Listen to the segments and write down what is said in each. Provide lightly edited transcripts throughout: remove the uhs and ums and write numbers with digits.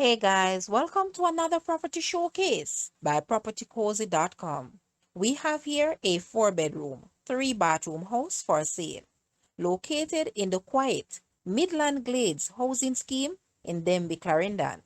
Hey guys, welcome to another property showcase by propertycozy.com. We have here a 4-bedroom, 3-bathroom house for sale, located in the quiet Midland Glades Housing Scheme in Denbigh, Clarendon.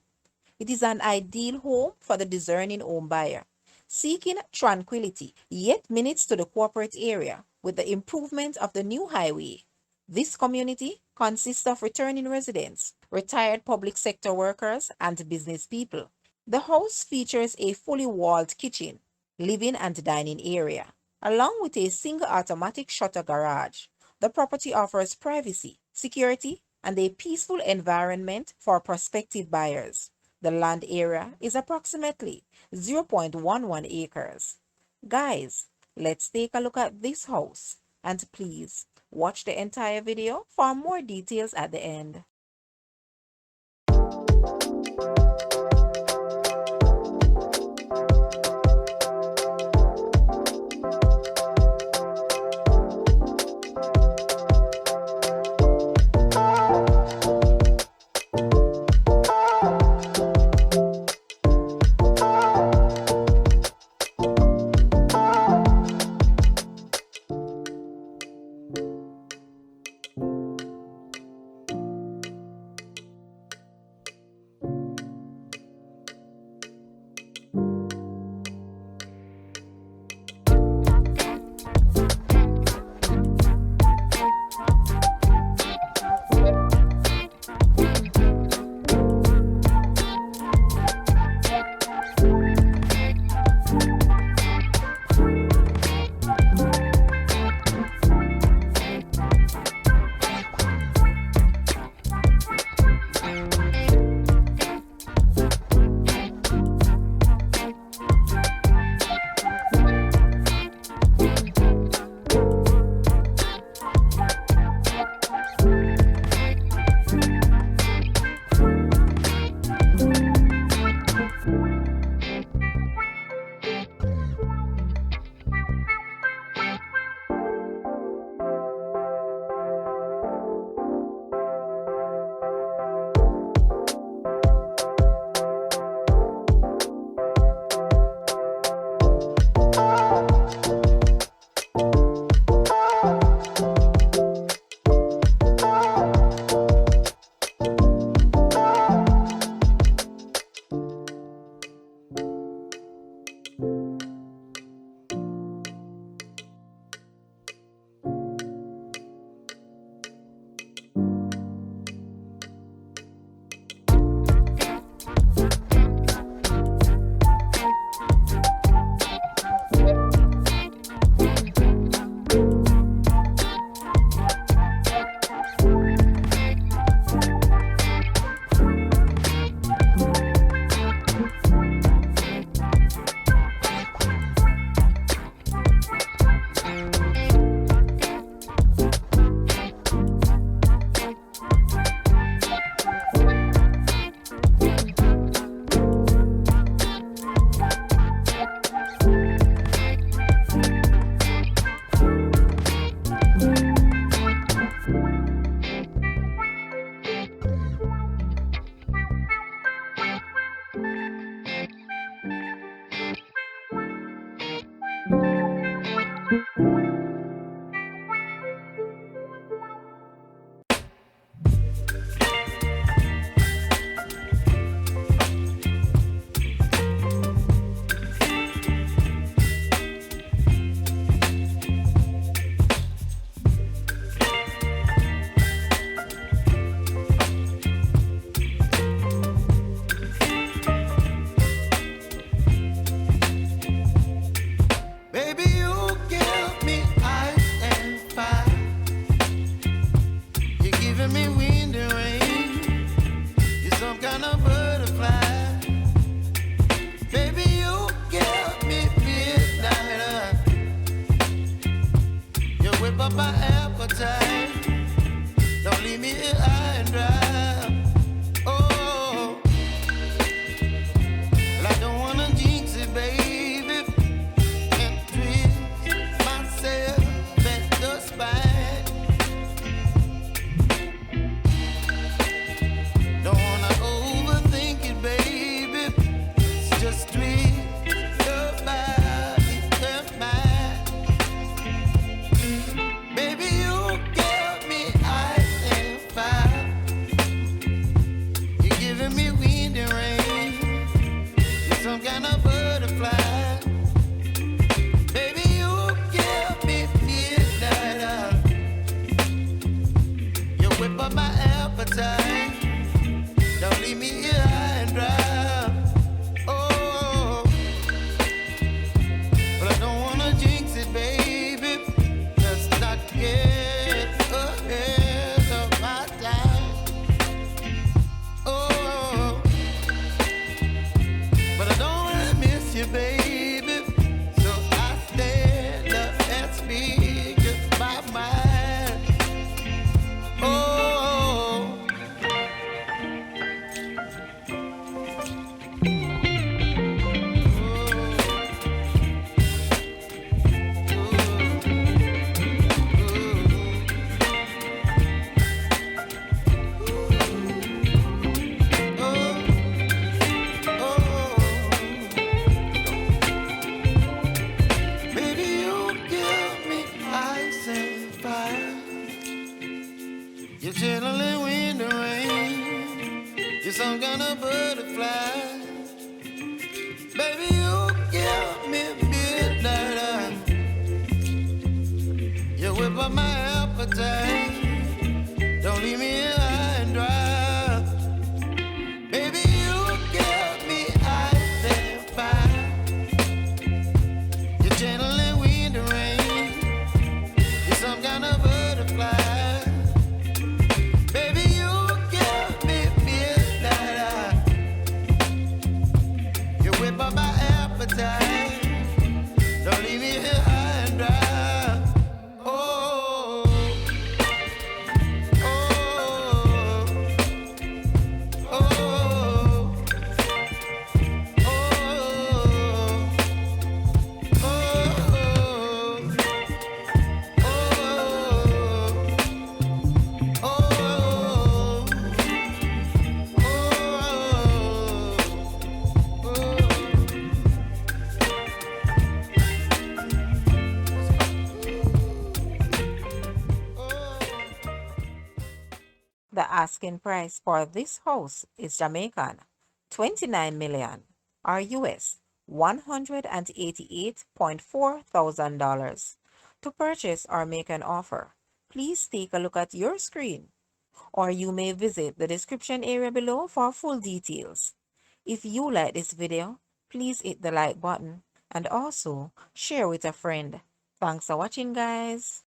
It is an ideal home for the discerning home buyer, seeking tranquility, yet minutes to the corporate area with the improvement of the new highway. This community consists of returning residents, retired public sector workers, and business people. The house features a fully walled kitchen, living and dining area, along with a single automatic shutter garage. The property offers privacy, security, and a peaceful environment for prospective buyers. The land area is approximately 0.11 acres. Guys, let's take a look at this house, and please watch the entire video for more details at the end. butterfly. Baby, you give me midnight. You whip up my appetite. Don't leave me here high and dry. Baby, you give me ice and fire. You're gentle and wind and rain. You're some kind of butterfly. Baby, you give me midnight. You whip up my appetite. Don't leave me here high and dry. Oh, oh, oh, oh, oh, The asking price for this house is Jamaican 29 million or US $188.4 thousand. To purchase or make an offer, please take a look at your screen, or you may visit the description area below for full details. If you like this video, please hit the like button and also share with a friend. Thanks for watching, guys.